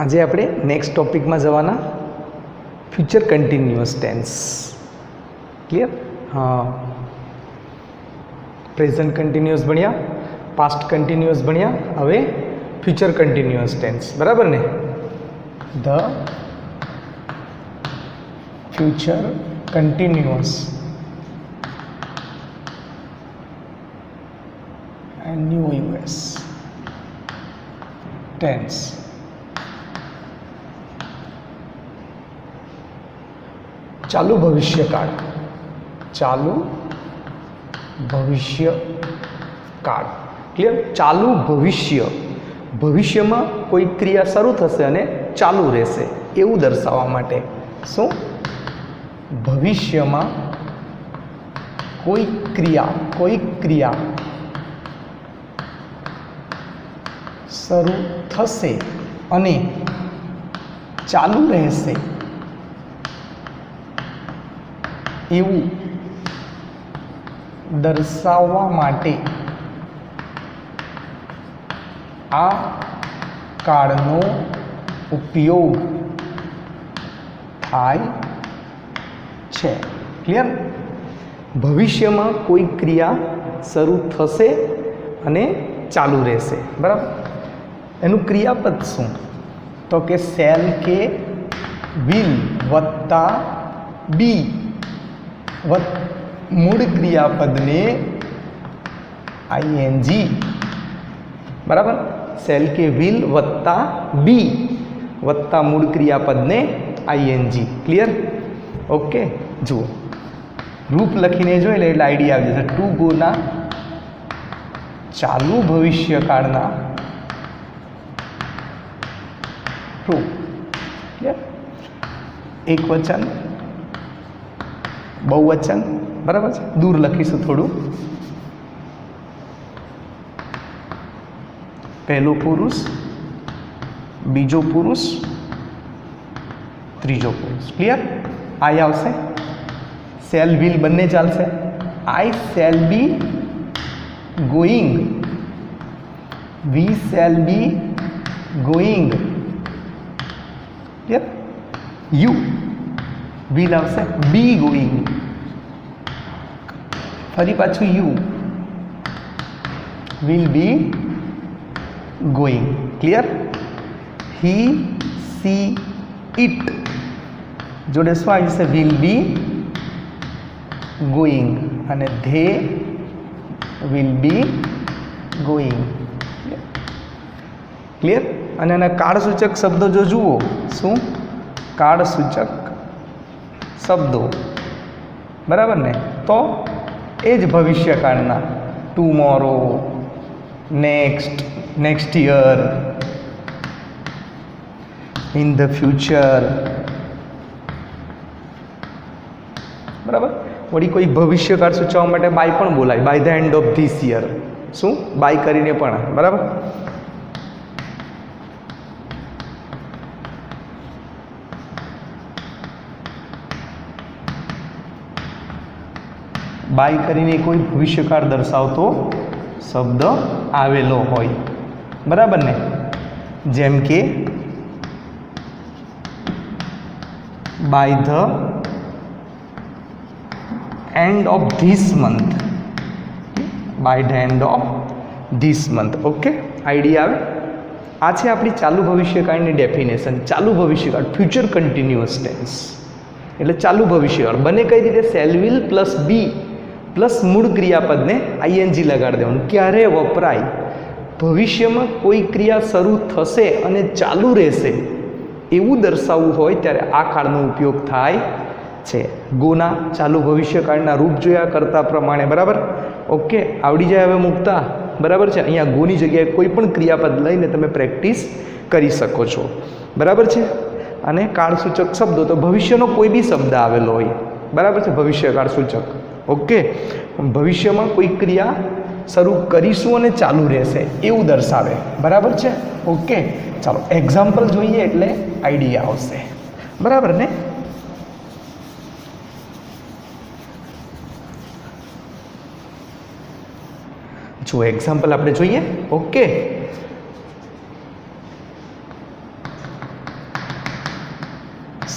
आज આપણે નેક્સ્ટ ટોપિકમાં જવાના ફ્યુચર કન્ટિન્યુઅસ ટેન્સ. ક્લિયર? હા, પ્રેઝન્ટ કન્ટિન્યુઅસ ભણ્યા, પાસ્ટ કન્ટિન્યુઅસ ભણ્યા, હવે ફ્યુચર કન્ટિન્યુઅસ ટેન્સ. બરાબર ને? The future continuous NUUS tense. ચાલુ ભવિષ્યકાળ. ચાલુ ભવિષ્યકાળ. ક્લિયર? ચાલુ ભવિષ્ય, ભવિષ્યમાં કોઈ ક્રિયા શરૂ થશે અને ચાલુ રહેશે એવું દર્શાવવા માટે. શું? ભવિષ્યમાં કોઈ ક્રિયા શરૂ થશે અને ચાલુ રહેશે એવું દર્શાવવા માટે આ કાળનો ઉપયોગ થાય છે. ક્લિયર? ભવિષ્યમાં કોઈ ક્રિયા શરૂ થશે અને ચાલુ રહેશે. બરાબર? એનું ક્રિયાપદ શું? તો કે શેલ કે વિલ વત્તા બી. મૂળ ક્રિયાપદને ING. બરાબર? શેલ કે વિલ વત્તા બી વત્તા મૂળ ક્રિયાપદને ING. ક્લિયર? ઓકે, જુઓ રૂપ લખીને જોઈ લે એટલે આઈડિયા આવી જશે. ટુ ગોના ચાલુ ભવિષ્યકાળના રૂપ. ક્લિયર? એક વચન, બહુવચન. બરાબર છે? દૂર લખીશું થોડું. પહેલો પુરુષ, બીજો પુરુષ, ત્રીજો પુરુષ. ક્લિયર? આઈ આવશે. શેલ વિલ બંને ચાલશે. I shall be going, we shall be going. Clear? You will આવશે. Be going. ફરી પાછું you will be going. Clear? He she it જોડે શું આવી જશે? વિલ બી ગોઈંગ અને they will be going. Clear? અને એના કાળસૂચક શબ્દો જો જુઓ, શું કાળસૂચક શબ્દો. બરાબર ને? તો એ જ ભવિષ્યકાળના tomorrow, next, next year, in the future. બરાબર? વળી કોઈ ભવિષ્યકાળ સૂચવવા માટે બાય પણ બોલાય. By the end of this year. શું? બાય કરીને પણ. બરાબર? બાય કરીને કોઈ ભવિષ્યકાળ દર્શાવતો શબ્દ આવેલો હોય. બરાબર ને? જેમ કે by the end of this month. By the end of this month. Okay, idea આવે? આ છે આપણી ચાલુ ભવિષ્યકાળની ડેફિનેશન. ચાલુ ભવિષ્યકાળ, ફ્યુચર કન્ટિન્યુઅસ ટેન્સ એટલે ચાલુ ભવિષ્યકાળ. બને કઈ રીતે? Shall will plus be plus મૂળ ક્રિયાપદને ING લગાડી દેવાનું. ક્યારે વપરાય? ભવિષ્યમાં કોઈ ક્રિયા શરૂ થશે અને ચાલુ રહેશે એવું દર્શાવવું હોય ત્યારે આ કાળનો ઉપયોગ થાય છે. ગોના ચાલુ ભવિષ્યકાળના રૂપ જોયા કરતા પ્રમાણે. બરાબર? ઓકે, આવડી જાય હવે મૂકતા. બરાબર છે? અહીંયા ગોની જગ્યાએ કોઈ પણ ક્રિયાપદ લઈને તમે પ્રેક્ટિસ કરી શકો છો. બરાબર છે? અને કાળસૂચક શબ્દો તો ભવિષ્યનો કોઈ બી શબ્દ આવેલો હોય. બરાબર છે? ભવિષ્યકાળ સૂચક. ઓકે, ભવિષ્યમાં કોઈ ક્રિયા શરૂ કરીશું અને ચાલુ રહેશે એવું દર્શાવે. બરાબર છે? ઓકે, ચાલો એક્ઝામ્પલ જોઈએ એટલે આઈડિયા આવશે. બરાબર ને? જો એક્ઝામ્પલ આપણે જોઈએ. Okay,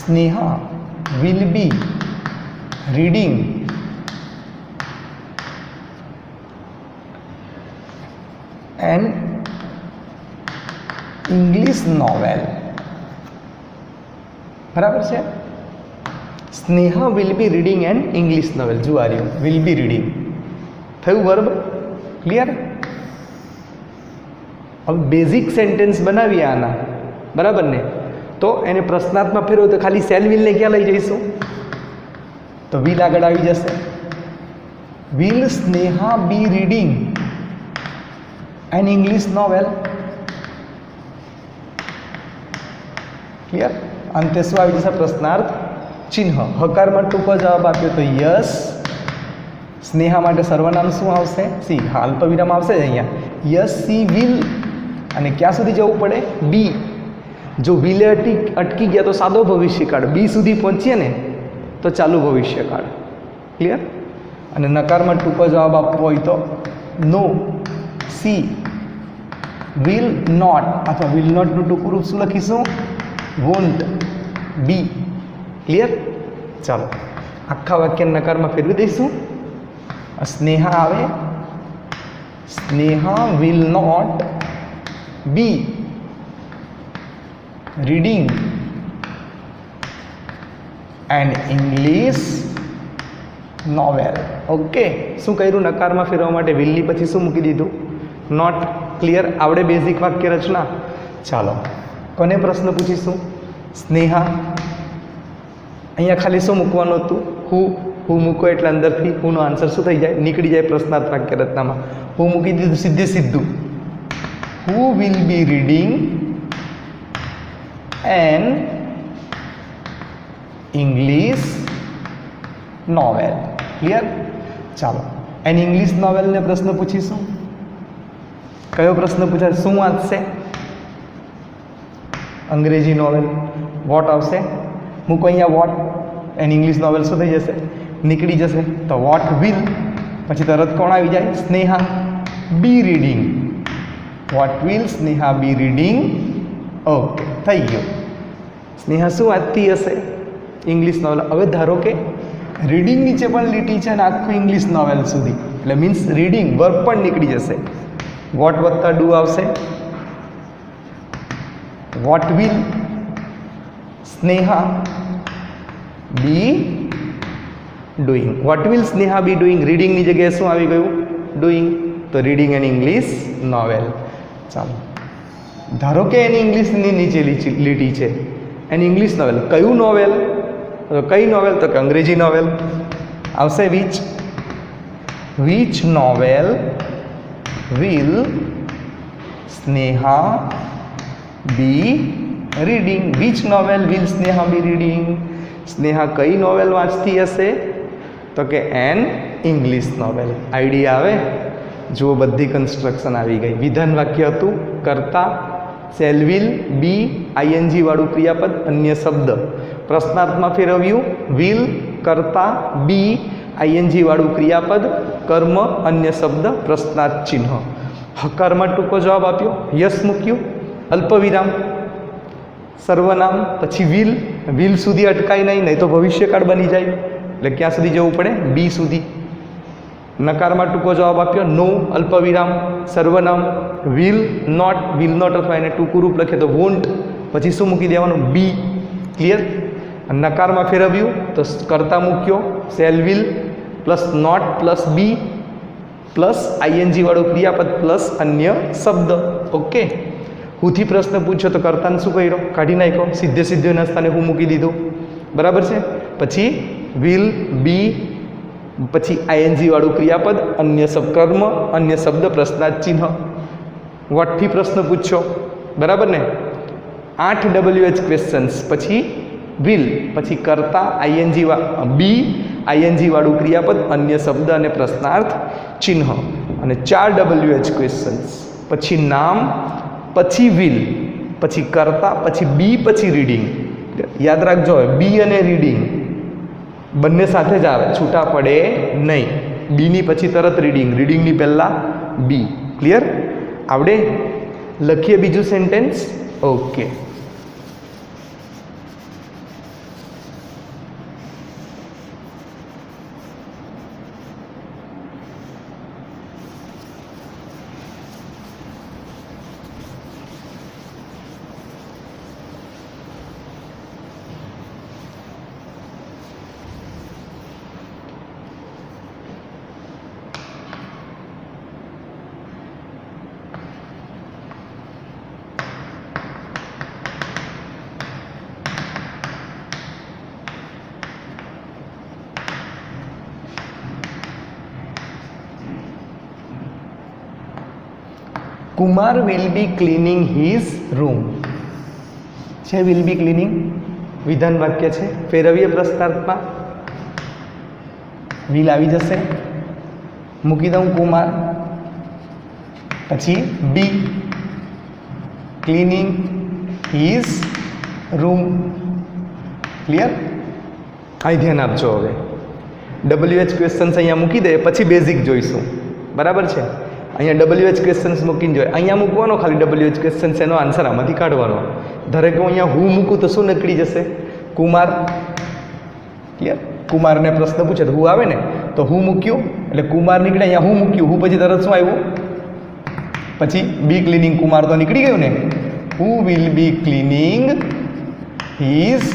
Sneha will be reading an English novel. બરાબર છે. Sneha will be reading an English novel. જો આ રહ્યું વિલ બી રીડિંગ થયું. બરાબર, ક્લિયર. હવે બેઝિક સેન્ટેન્સ બનાવીએ આના, બરાબર ને, તો એને પ્રશ્નાર્થમાં ફેરવો તો ખાલી શેલ વિલને ક્યાં લઈ જઈશું? તો વિલ આગળ આવી જશે. Will Sneha be reading an English novel. Clear. અંતે શું આવી જશે? પ્રશ્નાર્થ ચિહ્ન. હકારમાં ટૂંકો જવાબ આપ્યો તો યસ. સ્નેહા માટે સર્વનામ શું આવશે? સી. હા, અલ્પવિરામ આવશે જ અહીંયા. Yes she will. અને ક્યાં સુધી જવું પડે? બી. જો વિલે અટકી ગયા તો સાદો ભવિષ્યકાળ, બી સુધી પહોંચીએ ને તો ચાલુ ભવિષ્યકાળ. ક્લિયર. અને નકારમાં ટૂંકો જવાબ આપવો હોય તો નો. સી વિલ નોટ, અથવા વિલ નોટનું ટૂંકું રૂપ શું લખીશું? Won't be. ક્લિયર. ચાલો આખા વાક્ય નકારમાં ફેરવી દઈશું. સ્નેહા આવે, Sneha will not be reading and English novel. Okay. શું કર્યું? નકારમાં ફેરવવા માટે વિલની પછી શું મૂકી દીધું? નોટ. ક્લિયર. આવડે બેઝિક વાક્ય રચના. ચાલો કોને પ્રશ્ન પૂછીશું? સ્નેહા. અહીંયા ખાલી શું મૂકવાનું હતું? હું મૂકો એટલે અંદરથી હુંનો આન્સર શું થઈ જાય? નીકળી જાય પ્રશ્નાર્થ વાક્ય રચનામાં. હું મૂકી દીધું સીધું. હુ will be reading an English novel. Clear. ચાલો એન ઇંગ્લિશ નોવેલને પ્રશ્ન પૂછીશું. કયો પ્રશ્ન પૂછાય? શું વાંચશે? અંગ્રેજી નોવેલ. વોટ આવશે? મૂકો અહીંયા વોટ. એન ઇંગ્લિશ નોવેલ શું થઈ જશે? નીકળી જશે. તો વોટ વિલ પછી તરત કોણ આવી જાય? Sneha be reading. What will Sneha be reading. Okay, થઈ ગયો. સ્નેહા શું વાંચતી હશે? English novel. હવે ધારો કે રીડિંગ નીચે પણ લીટી છે અને આખું ઇંગ્લિશ નોવેલ સુધી, એટલે મીન્સ રીડિંગ વર્બ પણ નીકળી જશે. વોટ વત્તા ડુ આવશે. What will Sneha be doing. What will Sneha be doing. રીડિંગની જગ્યાએ શું આવી ગયું? ડુઈંગ. તો રીડિંગ એન ઇંગ્લિશ નોવેલ. ચાલો ધારો કે એની ઇંગ્લિશની નીચે લીટી છે એની ઇંગ્લિશ નોવેલ. કયું નોવેલ? તો કઈ નોવેલ? તો કે અંગ્રેજી નોવેલ આવશે. Which novel will Sneha be reading. Which novel will Sneha be reading. Sneha કઈ નોવેલ વાંચતી હશે? તો કે એન ઇંગ્લિશ નોવેલ. આઈડિયા આવે? જુઓ બધી કન્સ્ટ્રક્શન આવી ગઈ. વિધાન વાક્ય હતું કરતા, શેલ વિલ, બી આઈએનજી વાળું ક્રિયાપદ, અન્ય શબ્દ. પ્રશ્નાર્થમાં ફેરવ્યું વિલ કરતા, બી આઈએનજી વાળું ક્રિયાપદ, કર્મ, અન્ય શબ્દ, પ્રશ્નાર્થ ચિહ્ન. હકારમાં ટૂંકો જવાબ આપ્યો, યસ મૂક્યું, અલ્પવિરામ, સર્વનામ, પછી વિલ સુધી અટકાય નહીં તો ભવિષ્યકાળ બની જાય. એટલે ક્યાં સુધી જવું પડે? બી સુધી. નકારમાં ટૂંકો જવાબ આપ્યો નો, અલ્પવિરામ, સર્વનામ, વિલ નોટ અથવા એને ટૂંકું રૂપ લખે તો વોન્ટ, પછી શું મૂકી દેવાનું? બી. ક્લિયર. નકારમાં ફેરવ્યું તો કરતા મૂક્યો, shall will plus not plus be plus ING વાળું ક્રિયાપદ પ્લસ અન્ય શબ્દ. ઓકે. હુંથી પ્રશ્ન પૂછ્યો તો કર્તાને શું કર્યો? કાઢી નાખ્યો. સીધે એના સ્થાને હું મૂકી દીધું. બરાબર છે. પછી વિલ, બી, પછી આઈએનજી વાળું ક્રિયાપદ, અન્ય કર્મ, અન્ય શબ્દ, પ્રશ્નાર્થ ચિહ્ન. વોટથી પ્રશ્ન પૂછ્યો. બરાબર ને? 8 WH ક્વેશ્ચન્સ. પછી વિલ, પછી કરતા, આઈએનજી બી આઈએનજી વાળું ક્રિયાપદ, અન્ય શબ્દ અને પ્રશ્નાર્થ ચિહ્ન. અને 4 WH ક્વેશ્ચન્સ. પછી નામ, પછી વિલ, પછી કરતા, પછી બી, પછી રીડિંગ. યાદ રાખજો, બી અને રીડિંગ બંને સાથે જ આવે, છૂટા પડે નહીં. બીની પછી તરત રીડિંગની પહેલાં બી. ક્લિયર? આવડે? લખીએ બીજું sentence. Okay. Kumar will be cleaning his room છે. વિલ બી ક્લિનિંગ વિધાન વાક્ય છે. ફેરવીએ પ્રશ્નાર્થમાં. વિલ આવી જશે, મૂકી દઉં કુમાર, પછી બી ક્લિનિંગ હિઝ રૂમ. ક્લિયર? અહીં ધ્યાન આપજો. હવે WH ક્વેશ્ચન્સ અહીંયા મૂકી દે, પછી બેઝિક જોઈશું. બરાબર છે? અહીંયા WH ક્વેશ્ચન્સ મૂકીને જોઈએ. અહીંયા મૂકવાનો ખાલી WH ક્વેશ્ચન્સ, એનો આન્સર આમાંથી કાઢવાનો. ધારે કે હું અહીંયા હું મૂકું તો શું નીકળી જશે? કુમાર. ક્લિયર? કુમારને પ્રશ્ન પૂછે તો હું આવે ને, તો હું મૂક્યું એટલે કુમાર નીકળે. અહીંયા હું મૂક્યું, હું પછી તરત શું આવ્યું? પછી બી ક્લિનિંગ કુમાર તો નીકળી ગયું ને. હુ will B cleaning his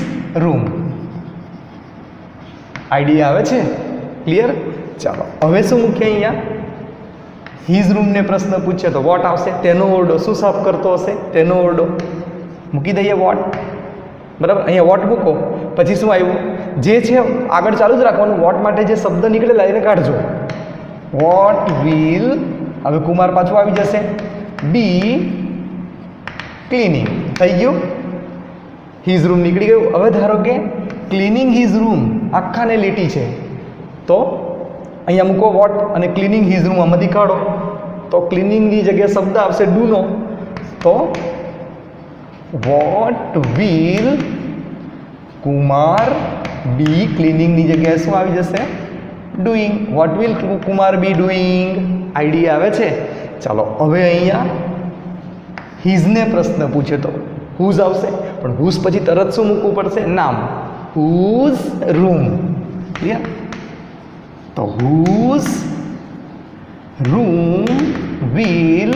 room. Idea આવે છે? ક્લિયર? ચાલો હવે શું મૂકીએ અહીંયા? હિઝ રૂમને પ્રશ્ન પૂછે તો વોટ આવશે. તેનો ઓરડો શું સાફ કરતો હશે? તેનો ઓરડો. મૂકી દઈએ વોટ. બરાબર? અહીંયા વોટ મૂકો, પછી શું આવ્યું? જે છે આગળ ચાલુ જ રાખવાનું. વોટ માટે જે શબ્દ નીકળેલા એને કાઢજો. વોટ વિલ, હવે કુમાર પાછું આવી જશે. બી ક્લિનિંગ થઈ ગયું. હિઝ રૂમ નીકળી ગયું. હવે ધારો કે ક્લિનિંગ હિઝ રૂમ આખાને લીટી છે, તો અહીંયા મૂકો વોટ અને ક્લિનિંગ હિઝ રૂમ આમાંથી કાઢો. તો ક્લિનિંગની જગ્યાએ શબ્દ આવશે ડુનો. તો વોટ વિલ કુમાર બી ક્લિનિંગની જગ્યાએ શું આવી જશે? Doing. What will Kumar B doing. Idea આવે છે? ચાલો હવે અહીંયા હિઝને પ્રશ્ન પૂછે તો હુઝ આવશે, પણ હુઝ પછી તરત શું મૂકવું પડશે? નામ. Whose room. ક્લિયર? તો whose room will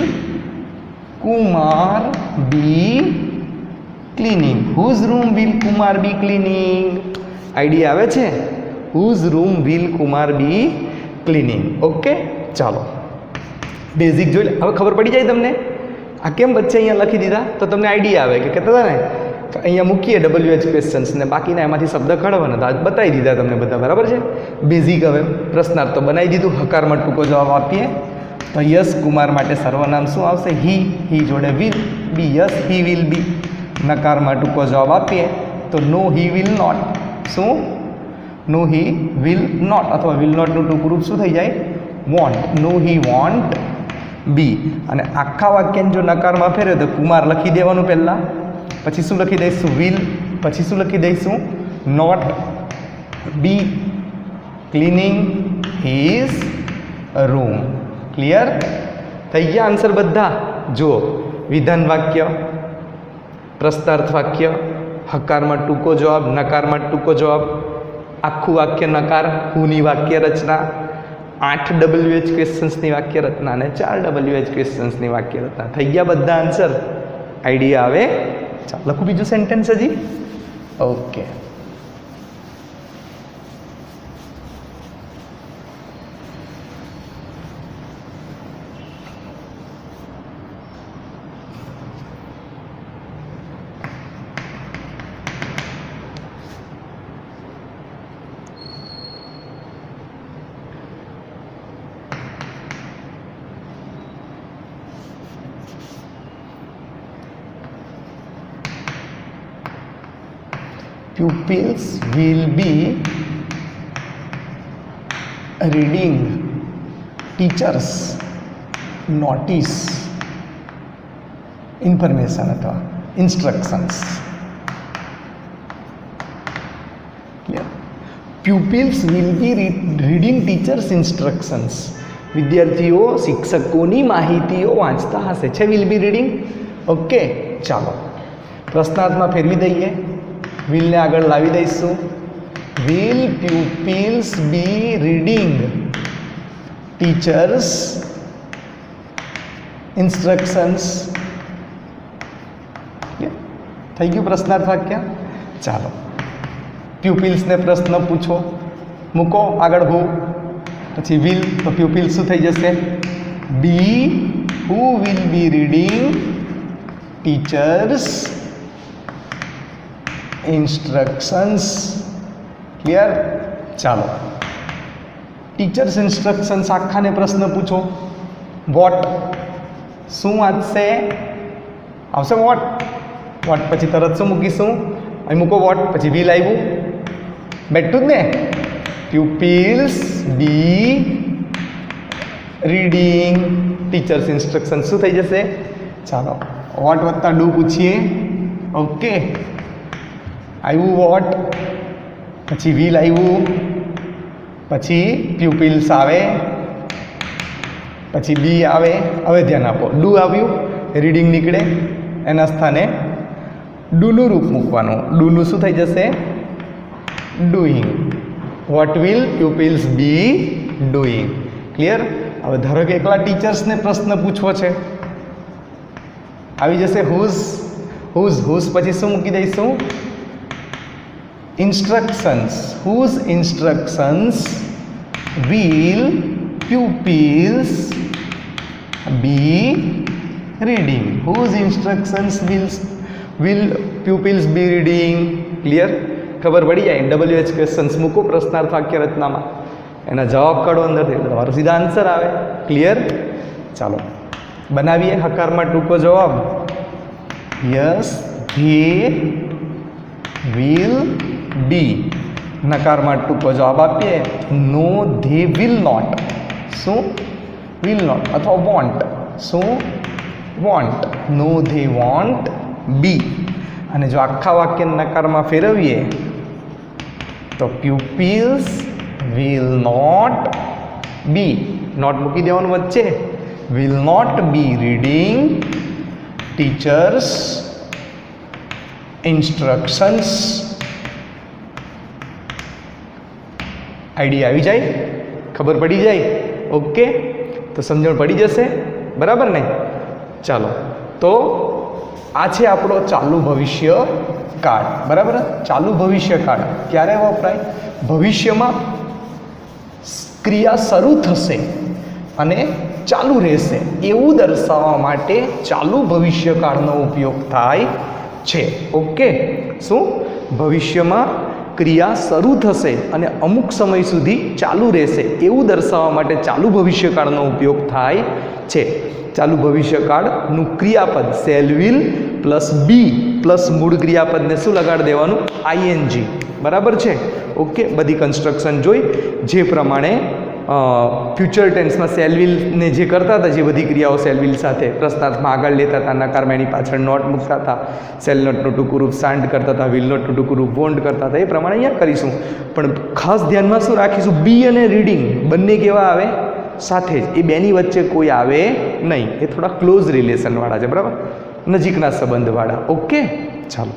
Kumar be cleaning. Whose room will Kumar be cleaning. Idea આવે છે? Whose room will Kumar be cleaning. Okay, ચાલો બેઝિક જોઈ લે. હવે ખબર પડી જાય તમને આ કેમ વચ્ચે અહીંયા લખી દીધા, તો તમને આઈડિયા આવે કે કહેતા હતા ને અહીંયા મૂકીએ WH ક્વેશ્ચન્સ ને બાકીના એમાંથી શબ્દ કાઢવાના હતા. આજ બતાવી દીધા તમને બધા. બરાબર છે? બેઝિક. હવે પ્રશ્નાર્થ તો બનાવી દીધું. હકારમાં ટૂંકો જવાબ આપીએ તો યસ કુમાર માટે સર્વનામ શું આવશે? હી. હી જોડે will. Be yes he will be. નકારમાં ટૂંકો જવાબ આપીએ તો નો હી વિલ નોટ. શું? નો હી વિલ નોટ, અથવા વિલ નોટનું ટૂંકું રૂપ શું થઈ જાય? Won't. No he won't be. અને આખા વાક્યને જો નકારમાં ફેરવે તો કુમાર લખી દેવાનું પહેલાં, પછી શું લખી દઈશું? વિલ. પછી શું લખી દઈશું? Not be cleaning his room. Clear? થઈ ગયા આન્સર બધા? જુઓ, વિધાન વાક્ય, પ્રશ્નાર્થ વાક્ય, હકારમાં ટૂંકો જવાબ, નકારમાં ટૂંકો જવાબ, આખું વાક્ય નકાર, હુની વાક્ય રચના, 8 WH ક્વેશ્ચન્સની વાક્ય રચના અને 4 WH ક્વેશ્ચન્સની વાક્ય રચના. થઈ ગયા બધા આન્સર? આઈડિયા આવે? ચાલો લખું બીજું સેન્ટેન્સ હજી. Okay, pupils will be reading teachers notice information અથવા instructions. Clear? Pupils will be reading teachers instructions. વિદ્યાર્થીઓ શિક્ષકોની માહિતીઓ વાંચતા હશે. છે will be reading. ઓકે, ચાલો પ્રશ્નાર્થમાં ફેરવી દઈએ. વિલને આગળ લાવી દઈશું. Will pupils be reading teachers instructions. થઈ ગયું પ્રશ્નાર્થ વાક્ય. ચાલો પ્યુપિલ્સને પ્રશ્ન પૂછો, મૂકો આગળ હું, પછી વિલ, તો પ્યુપિલ્સ શું થઈ જશે? Be. Who will be reading teachers instructions. Clear? ચાલો ટીચર્સ ઇન્સ્ટ્રક્શન્સ આખાને પ્રશ્ન પૂછો. વોટ શું વાંચશે? આવશે વોટ. વોટ પછી તરત શું મૂકીશું? અહીં મૂકો વોટ, પછી વિલ આવ્યું, બેઠું જ ને. Pupils be reading teachers instruction શું થઈ જશે? ચાલો વોટ વત્તા ડુ પૂછીએ. ઓકે, આવ્યું વોટ, પછી વિલ આવ્યું, પછી પ્યુપિલ્સ આવે, પછી બી આવે. હવે ધ્યાન આપો, ડુ આવ્યું, રીડિંગ નીકળે, એના સ્થાને ડુનું રૂપ મૂકવાનું. ડુનું શું થઈ જશે? Doing. What will pupils B doing? Clear? હવે ધારો કે એકલા ટીચર્સને પ્રશ્ન પૂછવો છે, આવી જશે હુઝ. હુઝ પછી શું મૂકી દઈશું? Instructions. Whose instructions will pupils be reading? Whose instructions will pupils be reading? Clear? ખબર પડી જાય. WH ક્વેશ્ચન્સ મૂકો પ્રશ્નાર્થ વાક્ય રચનામાં, એના જવાબ કાઢો અંદરથી, તમારો સીધા આન્સર આવે. ક્લિયર? ચાલો બનાવીએ હકારમાં ટૂંકો જવાબ. Yes they will be. નકારમાં ટૂંકો જવાબ આપીએ, નો ધે વિલ નોટ. શું? Will not. અથવા વોન્ટ. શું? Won't. No they won't be. અને જો આખા વાક્ય નકારમાં ફેરવીએ તો pupils will not be. Not મૂકી દેવાનું વચ્ચે. Will not be reading teachers instructions. Idea આવી જાય, ખબર પડી જાય. ઓકે, તો સમજણ પડી જશે, બરાબર ને? ચાલો, તો આ છે આપણો ચાલુ ભવિષ્ય કાળ. બરાબર? ચાલુ ભવિષ્ય કાળ ક્યારે વપરાય? ભવિષ્યમાં ક્રિયા શરૂ થશે અને ચાલુ રહેશે એવું દર્શાવવા માટે ચાલુ ભવિષ્યકાળનો ઉપયોગ થાય છે. ઓકે, શું? ભવિષ્યમાં ક્રિયા શરૂ થશે અને અમુક સમય સુધી ચાલુ રહેશે એવું દર્શાવવા માટે ચાલુ ભવિષ્યકાળનો ઉપયોગ થાય છે. ચાલુ ભવિષ્યકાળનું ક્રિયાપદ shall will plus be plus મૂળ ક્રિયાપદને શું લગાડી દેવાનું? આઈએનજી. બરાબર છે? ઓકે, બધી કન્સ્ટ્રક્શન જોઈ જે પ્રમાણે ફ્યુચર ટેન્સમાં શેલ વિલને જે કરતા હતા, જે બધી ક્રિયાઓ શેલ વિલ સાથે પ્રશ્નાર્થમાં આગળ લેતા હતા, નકારમાં એની પાછળ નોટ મૂકતા હતા, શેલ નોટનું ટૂંકું રૂપ સાંડ કરતા હતા, વિલ નોટનું ટૂંકું રૂપ વોન્ટ કરતા હતા, એ પ્રમાણે અહીંયા કરીશું. પણ ખાસ ધ્યાનમાં શું રાખીશું? બી અને રીડિંગ બંને કેવા આવે? સાથે જ. એ બેની વચ્ચે કોઈ આવે નહીં. એ થોડા ક્લોઝ રિલેશનવાળા છે. બરાબર? નજીકના સંબંધવાળા. ઓકે, ચાલો.